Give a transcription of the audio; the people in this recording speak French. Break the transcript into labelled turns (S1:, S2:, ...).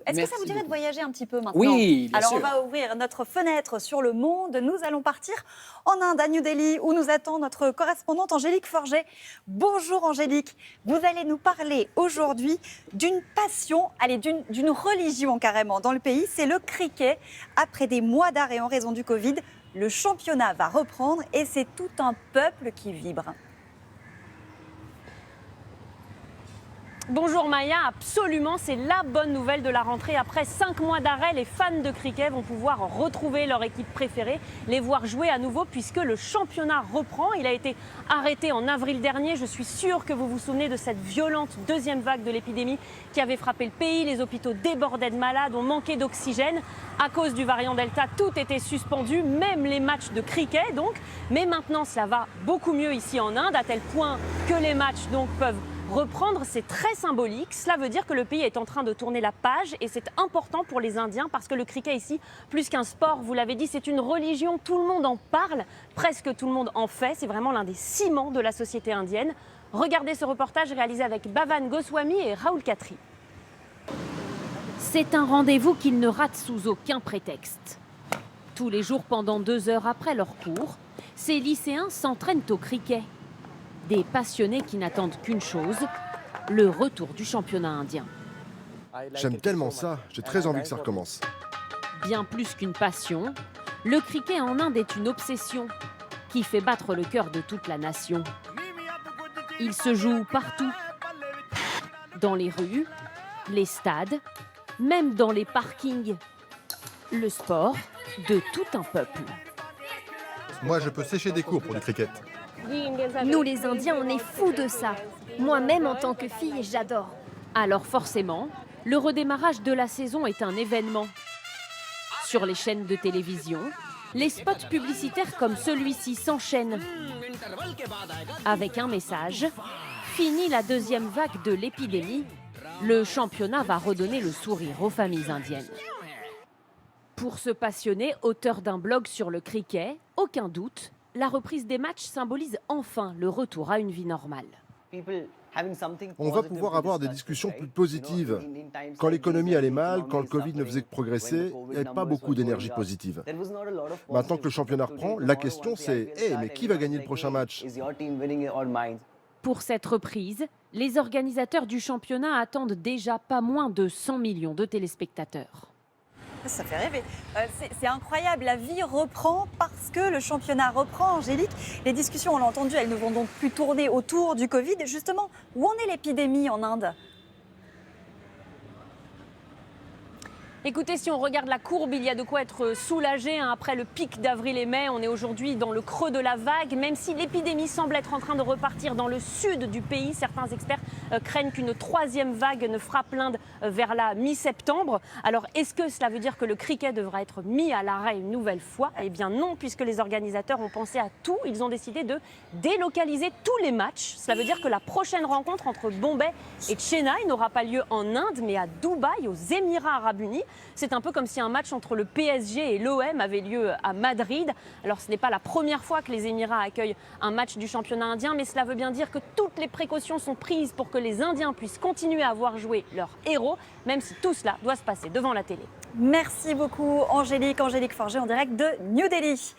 S1: Est-ce que ça vous dirait de voyager un petit peu maintenant?
S2: Oui, bien
S1: Alors,
S2: sûr.
S1: on va ouvrir notre fenêtre sur le monde. Nous allons partir en Inde, à New Delhi, où nous attend notre correspondante Angélique Forget. Bonjour Angélique. Vous allez nous parler aujourd'hui d'une passion, allez, d'une religion carrément dans le pays. C'est le cricket. Après des mois d'arrêt en raison du Covid, le championnat va reprendre et c'est tout un peuple qui vibre.
S3: Bonjour Maya, absolument, c'est la bonne nouvelle de la rentrée. Après 5 mois d'arrêt, les fans de cricket vont pouvoir retrouver leur équipe préférée, les voir jouer à nouveau puisque le championnat reprend. Il a été arrêté en avril dernier. Je suis sûre que vous vous souvenez de cette violente deuxième vague de l'épidémie qui avait frappé le pays. Les hôpitaux débordaient de malades, ont manqué d'oxygène. À cause du variant Delta, tout était suspendu, même les matchs de cricket donc. Mais maintenant, cela va beaucoup mieux ici en Inde, à tel point que les matchs donc peuvent reprendre. C'est très symbolique. Cela veut dire que le pays est en train de tourner la page et c'est important pour les Indiens parce que le cricket ici, plus qu'un sport, vous l'avez dit, c'est une religion. Tout le monde en parle, presque tout le monde en fait. C'est vraiment l'un des ciments de la société indienne. Regardez ce reportage réalisé avec Bhavan Goswami et Raoul Khatri. C'est un rendez-vous qu'ils ne ratent sous aucun prétexte. Tous les jours pendant 2 heures après leur cours, ces lycéens s'entraînent au cricket. Des passionnés qui n'attendent qu'une chose, le retour du championnat indien.
S4: J'aime tellement ça, j'ai très envie que ça recommence.
S3: Bien plus qu'une passion, le cricket en Inde est une obsession qui fait battre le cœur de toute la nation. Il se joue partout, dans les rues, les stades, même dans les parkings. Le sport de tout un peuple.
S4: Moi, je peux sécher des cours pour du cricket.
S5: Nous les Indiens, on est fous de ça. Moi-même, en tant que fille, j'adore.
S3: Alors forcément, le redémarrage de la saison est un événement. Sur les chaînes de télévision, les spots publicitaires comme celui-ci s'enchaînent. Avec un message, fini la deuxième vague de l'épidémie, le championnat va redonner le sourire aux familles indiennes. Pour ce passionné, auteur d'un blog sur le cricket, aucun doute, la reprise des matchs symbolise enfin le retour à une vie normale.
S4: On va pouvoir avoir des discussions plus positives. Quand l'économie allait mal, quand le Covid ne faisait que progresser, il n'y avait pas beaucoup d'énergie positive. Maintenant que le championnat reprend, la question c'est « mais qui va gagner le prochain match ?»
S3: Pour cette reprise, les organisateurs du championnat attendent déjà pas moins de 100 millions de téléspectateurs.
S1: Ça fait rêver. C'est incroyable, la vie reprend parce que le championnat reprend, Angélique. Les discussions, on l'a entendu, elles ne vont donc plus tourner autour du Covid. Justement, où en est l'épidémie en Inde ?
S3: Écoutez, si on regarde la courbe, il y a de quoi être soulagé. Après le pic d'avril et mai, on est aujourd'hui dans le creux de la vague. Même si l'épidémie semble être en train de repartir dans le sud du pays, certains experts craignent qu'une troisième vague ne frappe l'Inde vers la mi-septembre. Alors, est-ce que cela veut dire que le cricket devra être mis à l'arrêt une nouvelle fois? Eh bien non, puisque les organisateurs ont pensé à tout. Ils ont décidé de délocaliser tous les matchs. Cela veut dire que la prochaine rencontre entre Bombay et Chennai n'aura pas lieu en Inde, mais à Dubaï, aux Émirats Arabes Unis. C'est un peu comme si un match entre le PSG et l'OM avait lieu à Madrid. Alors ce n'est pas la première fois que les Émirats accueillent un match du championnat indien, mais cela veut bien dire que toutes les précautions sont prises pour que les Indiens puissent continuer à voir jouer leurs héros, même si tout cela doit se passer devant la télé.
S1: Merci beaucoup Angélique. Angélique Forget en direct de New Delhi.